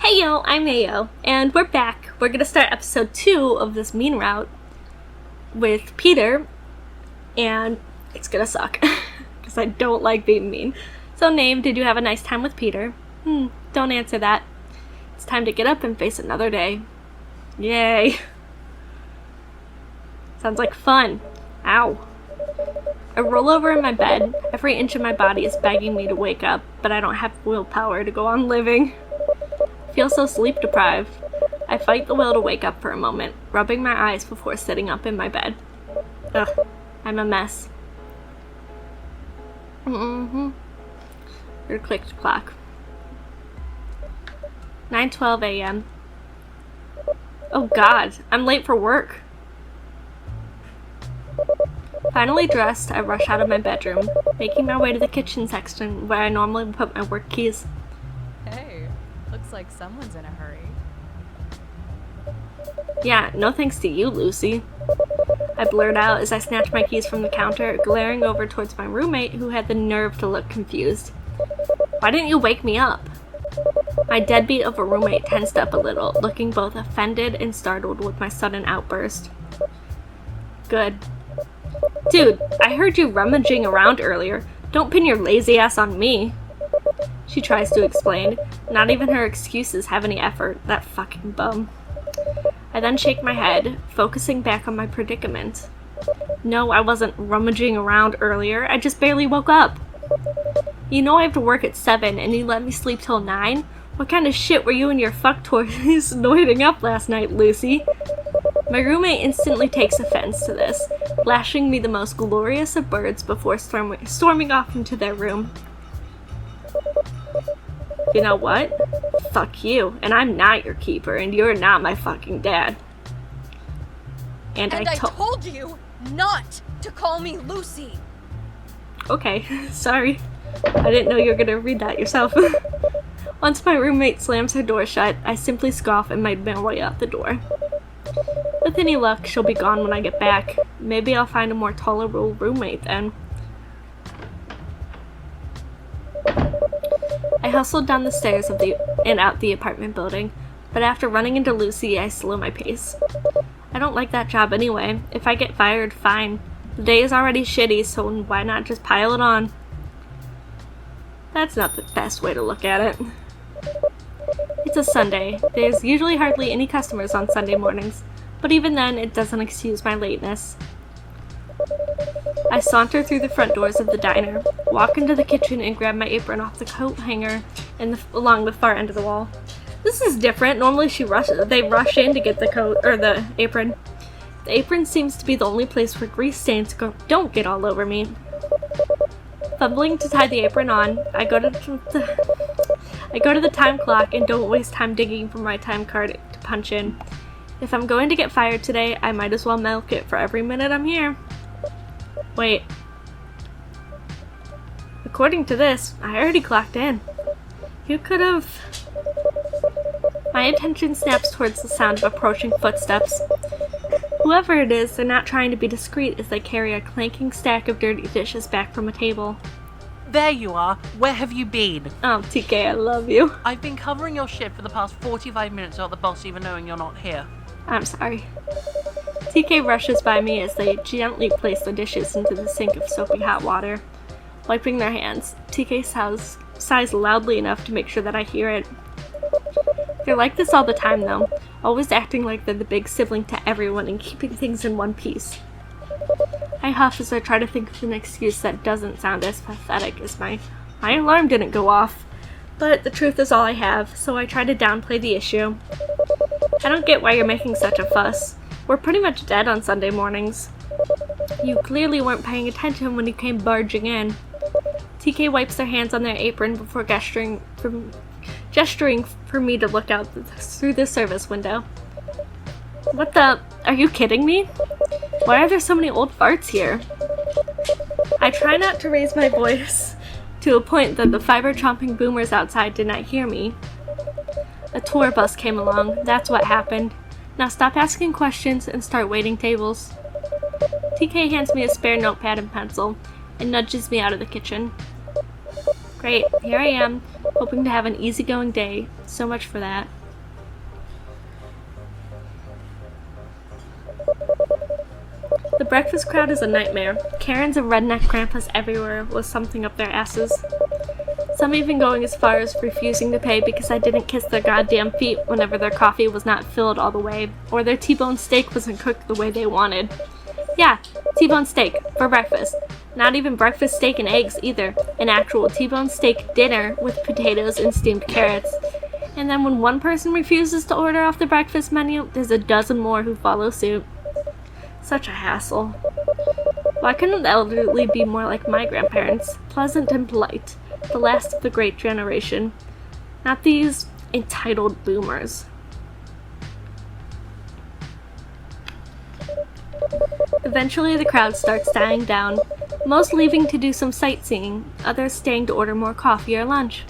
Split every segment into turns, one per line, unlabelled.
Hey yo, I'm Ayo, and we're back. We're gonna start episode 2 of this mean route with Peter, and it's gonna suck, because I don't like being mean. So Name, did you have a nice time with Peter? Don't answer that. It's time to get up and face another day. Yay. Sounds like fun. Ow. I roll over in my bed. Every inch of my body is begging me to wake up, but I don't have willpower to go on living. I feel so sleep deprived. I fight the will to wake up for a moment, rubbing my eyes before sitting up in my bed. Ugh, I'm a mess. Your clicked clock. 9:12 a.m. Oh god, I'm late for work. Finally dressed, I rush out of my bedroom, making my way to the kitchen section where I normally put my work keys.
Hey, looks like someone's in a hurry.
Yeah, no thanks to you, Lucy. I blurt out as I snatch my keys from the counter, glaring over towards my roommate who had the nerve to look confused. Why didn't you wake me up? My deadbeat of a roommate tensed up a little, looking both offended and startled with my sudden outburst. Good. Dude, I heard you rummaging around earlier. Don't pin your lazy ass on me. She tries to explain. Not even her excuses have any effort, that fucking bum. I then shake my head, focusing back on my predicament. No, I wasn't rummaging around earlier. I just barely woke up. You know I have to work at 7 and you let me sleep till 9? What kind of shit were you and your fucktoys noiding up last night, Lucy? My roommate instantly takes offense to this, lashing me the most glorious of birds before storming off into their room. You know what? Fuck you, and I'm not your keeper, and you're not my fucking dad. And I
told you not to call me Lucy!
Okay, sorry. I didn't know you were gonna read that yourself. Once my roommate slams her door shut, I simply scoff and make my way out the door. With any luck, she'll be gone when I get back. Maybe I'll find a more tolerable roommate then. I hustled down the stairs and out the apartment building, but after running into Lucy, I slow my pace. I don't like that job anyway. If I get fired, fine. The day is already shitty, so why not just pile it on? That's not the best way to look at it. It's a Sunday. There's usually hardly any customers on Sunday mornings, but even then, it doesn't excuse my lateness. I saunter through the front doors of the diner, walk into the kitchen and grab my apron off the coat hanger along the far end of the wall. This is different. Normally they rush in to get the coat, or the apron. The apron seems to be the only place where grease stains don't get all over me. Fumbling to tie the apron on, I go to the time clock and don't waste time digging for my time card to punch in. If I'm going to get fired today, I might as well milk it for every minute I'm here. Wait. According to this, I already clocked in. You could've... My attention snaps towards the sound of approaching footsteps. Whoever it is, they're not trying to be discreet as they carry a clanking stack of dirty dishes back from a table.
There you are. Where have you been?
Oh, TK, I love you.
I've been covering your shift for the past 45 minutes without the boss even knowing you're not here.
I'm sorry. TK rushes by me as they gently place the dishes into the sink of soapy hot water. Wiping their hands, TK sighs loudly enough to make sure that I hear it. They're like this all the time though, always acting like they're the big sibling to everyone and keeping things in one piece. I huff as I try to think of an excuse that doesn't sound as pathetic as my alarm didn't go off. But the truth is all I have, so I try to downplay the issue. I don't get why you're making such a fuss. We're pretty much dead on Sunday mornings. You clearly weren't paying attention when you came barging in. TK wipes their hands on their apron before gesturing for me to look out through the service window. What the? Are you kidding me? Why are there so many old farts here? I try not to raise my voice to a point that the fiber-chomping boomers outside did not hear me. A tour bus came along, that's what happened. Now stop asking questions and start waiting tables. TK hands me a spare notepad and pencil and nudges me out of the kitchen. Great, here I am, hoping to have an easygoing day, So much for that. The breakfast crowd is a nightmare. Karens and redneck grandpas everywhere with something up their asses. Some even going as far as refusing to pay because I didn't kiss their goddamn feet whenever their coffee was not filled all the way, or their T-bone steak wasn't cooked the way they wanted. Yeah, T-bone steak for breakfast. Not even breakfast steak and eggs either. An actual T-bone steak dinner with potatoes and steamed carrots. And then when one person refuses to order off the breakfast menu, there's a dozen more who follow suit. Such a hassle. Why couldn't the elderly be more like my grandparents? Pleasant and polite. The last of the great generation. Not these entitled boomers. Eventually the crowd starts dying down, most leaving to do some sightseeing, others staying to order more coffee or lunch.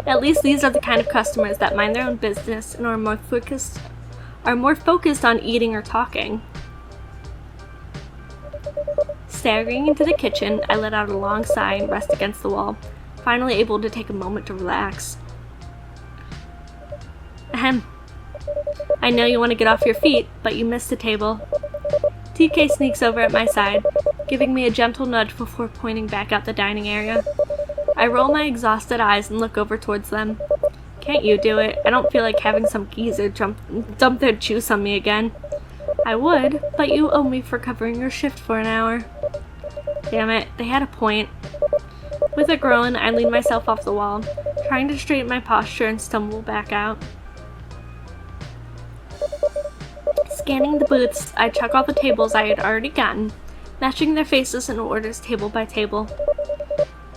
At least these are the kind of customers that mind their own business and are more focused on eating or talking. Staggering into the kitchen, I let out a long sigh and rest against the wall, finally able to take a moment to relax. Ahem. I know you want to get off your feet, but you missed the table. TK sneaks over at my side, giving me a gentle nudge before pointing back out the dining area. I roll my exhausted eyes and look over towards them. Can't you do it? I don't feel like having some geezer dump their juice on me again. I would, but you owe me for covering your shift for an hour. Damn it, they had a point. With a groan, I lean myself off the wall, trying to straighten my posture and stumble back out. Scanning the booths, I check all the tables I had already gotten, matching their faces and orders table by table.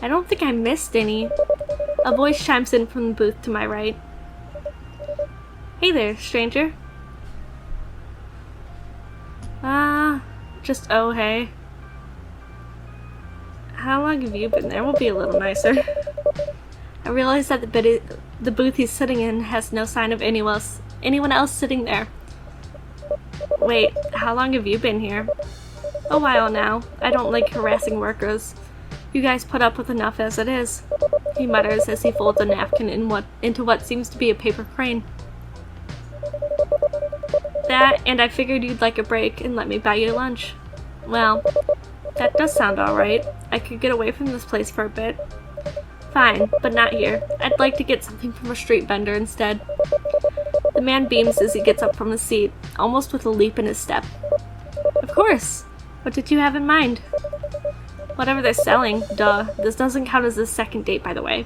I don't think I missed any. A voice chimes in from the booth to my right. Hey there, stranger. Just oh hey. How long have you been there? Will be a little nicer. I realize that the booth he's sitting in has no sign of anyone else sitting there. Wait, how long have you been here? A while now. I don't like harassing workers. You guys put up with enough as it is, he mutters as he folds a napkin into what seems to be a paper crane. That, and I figured you'd like a break and let me buy you lunch. Well, that does sound alright. I could get away from this place for a bit. Fine, but not here. I'd like to get something from a street vendor instead. The man beams as he gets up from his seat, almost with a leap in his step. Of course! What did you have in mind? Whatever they're selling, duh. This doesn't count as a second date, by the way.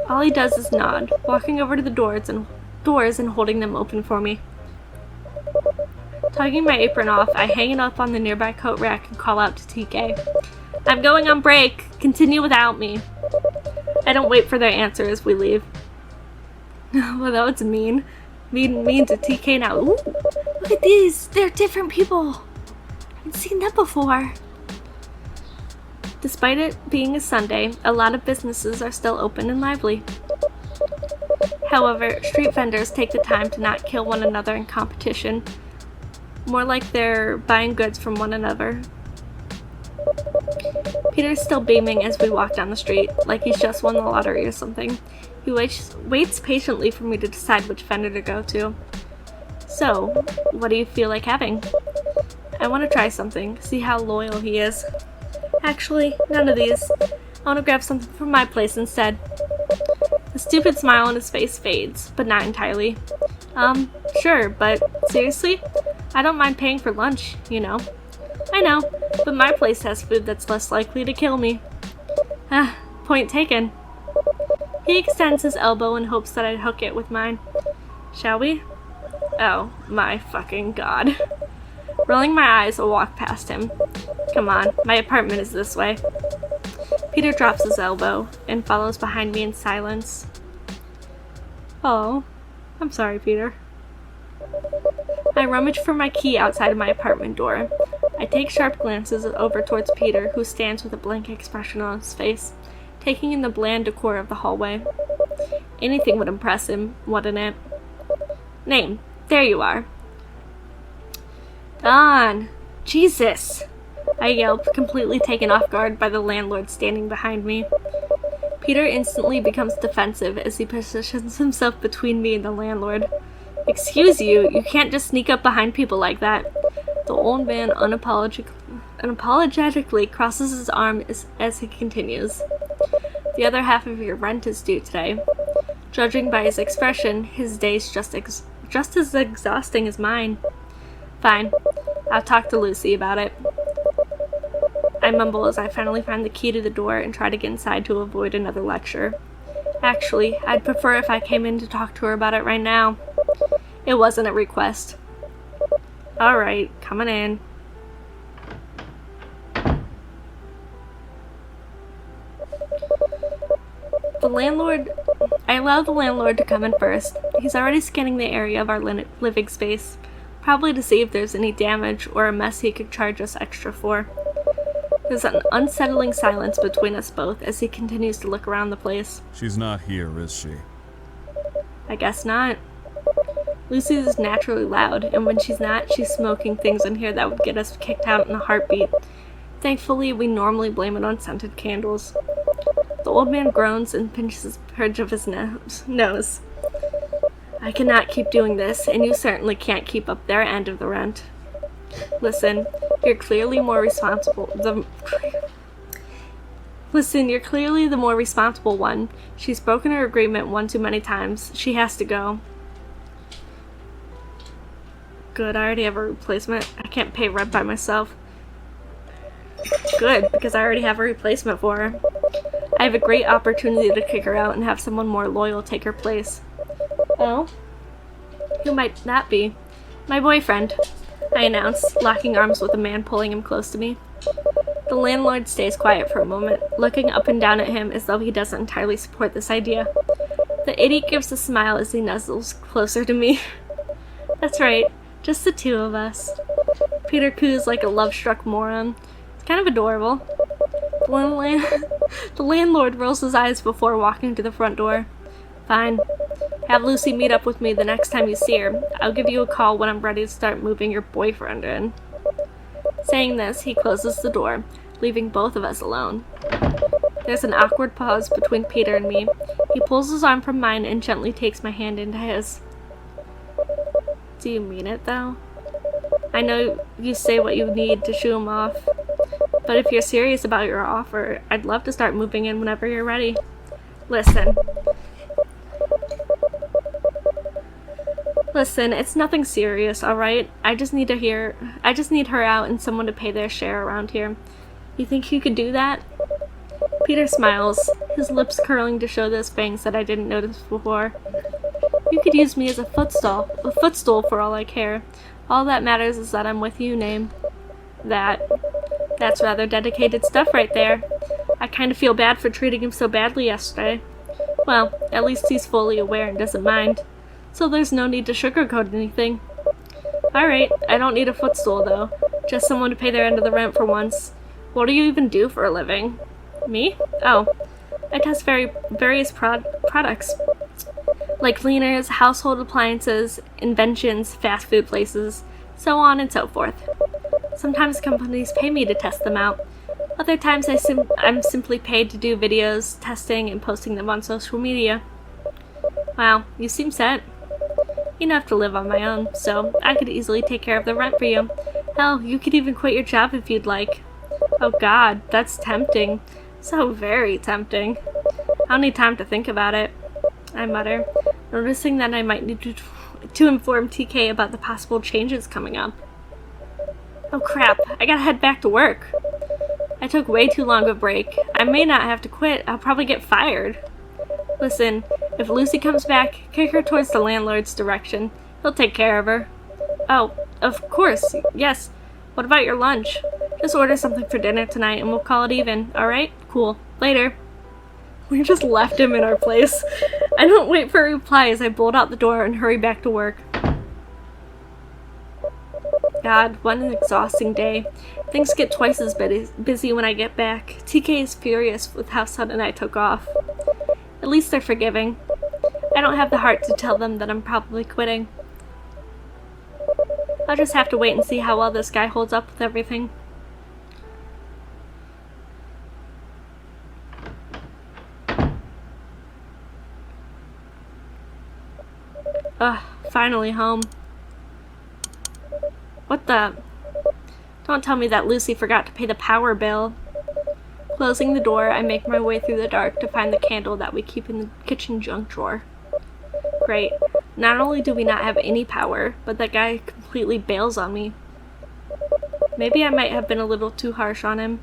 All he does is nod, walking over to the doors and holding them open for me. Tugging my apron off, I hang it up on the nearby coat rack and call out to TK. I'm going on break. Continue without me. I don't wait for their answer as we leave. Well, that was mean. Mean to TK now. Ooh, look at these. They're different people. I haven't seen that before. Despite it being a Sunday, a lot of businesses are still open and lively. However, street vendors take the time to not kill one another in competition. More like they're buying goods from one another. Peter's still beaming as we walk down the street, like he's just won the lottery or something. He waits patiently for me to decide which vendor to go to. So, what do you feel like having? I want to try something, see how loyal he is. Actually, none of these. I want to grab something from my place instead. The stupid smile on his face fades, but not entirely. Sure, but seriously? I don't mind paying for lunch, you know. I know, but my place has food that's less likely to kill me. Point taken. He extends his elbow in hopes that I'd hook it with mine. Shall we? Oh, my fucking god. Rolling my eyes, I'll walk past him. Come on, my apartment is this way. Peter drops his elbow and follows behind me in silence. Oh, I'm sorry, Peter. I rummage for my key outside of my apartment door. I take sharp glances over towards Peter, who stands with a blank expression on his face, taking in the bland decor of the hallway. Anything would impress him, wouldn't it? Name. There you are. Don! Jesus! I yelp, completely taken off guard by the landlord standing behind me. Peter instantly becomes defensive as he positions himself between me and the landlord. Excuse you, you can't just sneak up behind people like that. The old man unapologetically crosses his arm as he continues. The other half of your rent is due today. Judging by his expression, his day's just as exhausting as mine. Fine, I'll talk to Lucy about it. I mumble as I finally find the key to the door and try to get inside to avoid another lecture. Actually, I'd prefer if I came in to talk to her about it right now. It wasn't a request. Alright, coming in. I allow the landlord to come in first. He's already scanning the area of our living space, probably to see if there's any damage or a mess he could charge us extra for. There's an unsettling silence between us both as he continues to look around the place.
She's not here, is she?
I guess not. Lucy is naturally loud, and when she's not, she's smoking things in here that would get us kicked out in a heartbeat. Thankfully, we normally blame it on scented candles. The old man groans and pinches the bridge of his nose. I cannot keep doing this, and you certainly can't keep up their end of the rent. Listen, you're clearly the more responsible one. She's broken her agreement one too many times. She has to go. Good, I already have a replacement. I can't pay rent by myself. Good, because I already have a replacement for her. I have a great opportunity to kick her out and have someone more loyal take her place. Oh? Who might that be? My boyfriend, I announced, locking arms with a man pulling him close to me. The landlord stays quiet for a moment, looking up and down at him as though he doesn't entirely support this idea. The idiot gives a smile as he nuzzles closer to me. That's right, just the two of us. Peter coos like a love-struck moron. It's kind of adorable. The landlord rolls his eyes before walking to the front door. Fine. Have Lucy meet up with me the next time you see her. I'll give you a call when I'm ready to start moving your boyfriend in. Saying this, he closes the door, leaving both of us alone. There's an awkward pause between Peter and me. He pulls his arm from mine and gently takes my hand into his. Do you mean it, though? I know you say what you need to shoo him off, but if you're serious about your offer, I'd love to start moving in whenever you're ready. Listen, it's nothing serious, alright? I just need her out and someone to pay their share around here. You think you could do that? Peter smiles, his lips curling to show those fangs that I didn't notice before. You could use me as a footstool for all I care. All that matters is that I'm with you, Name. That's rather dedicated stuff right there. I kind of feel bad for treating him so badly yesterday. Well, at least he's fully aware and doesn't mind. So there's no need to sugarcoat anything. Alright, I don't need a footstool though. Just someone to pay their end of the rent for once. What do you even do for a living? Me? Oh, I test various products. Like cleaners, household appliances, inventions, fast food places, so on and so forth. Sometimes companies pay me to test them out. Other times I'm simply paid to do videos, testing, and posting them on social media. Wow, you seem set. Enough to live on my own, so I could easily take care of the rent for you. Hell, you could even quit your job if you'd like. Oh god, that's tempting. So very tempting. I'll need time to think about it, I mutter, noticing that I might need to inform TK about the possible changes coming up. Oh crap, I gotta head back to work. I took way too long of a break. I may not have to quit, I'll probably get fired. Listen, if Lucy comes back, kick her towards the landlord's direction. He'll take care of her. Oh, of course, yes. What about your lunch? Just order something for dinner tonight and we'll call it even, alright? Cool. Later. We just left him in our place. I don't wait for a reply as I bolt out the door and hurry back to work. God, what an exhausting day. Things get twice as busy when I get back. TK is furious with how sudden I took off. At least they're forgiving. I don't have the heart to tell them that I'm probably quitting. I'll just have to wait and see how well this guy holds up with everything. Ugh, finally home. What the? Don't tell me that Lucy forgot to pay the power bill. Closing the door, I make my way through the dark to find the candle that we keep in the kitchen junk drawer. Great. Not only do we not have any power, but that guy completely bails on me. Maybe I might have been a little too harsh on him.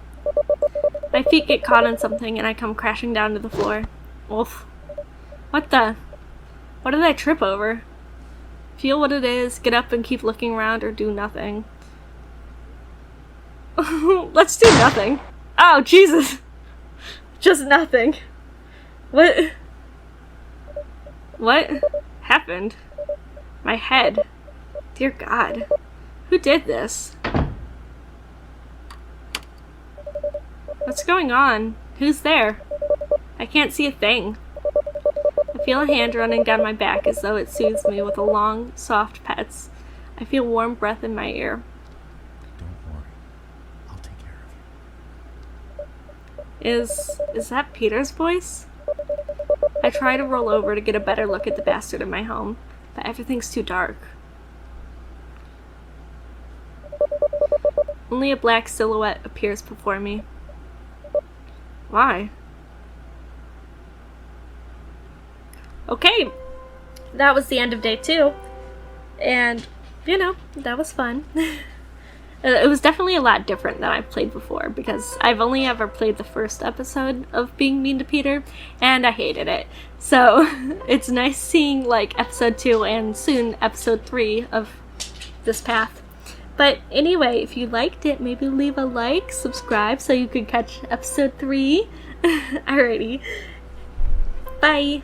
My feet get caught on something and I come crashing down to the floor. Oof. What the? What did I trip over? Feel what it is, get up and keep looking around, or do nothing. Let's do nothing. Oh, Jesus. Just nothing. What happened? My head. Dear God. Who did this? What's going on? Who's there? I can't see a thing. I feel a hand running down my back as though it soothes me with a long, soft pets. I feel warm breath in my ear.
Don't worry. I'll take care of you.
Is that Peter's voice? I try to roll over to get a better look at the bastard in my home, but everything's too dark. Only a black silhouette appears before me. Why? Okay, that was the end of day 2, and, you know, that was fun. It was definitely a lot different than I've played before, because I've only ever played the first episode of Being Mean to Peter, and I hated it. So, it's nice seeing, like, episode 2 and soon episode 3 of this path. But anyway, if you liked it, maybe leave a like, subscribe so you could catch episode 3. Alrighty. Bye!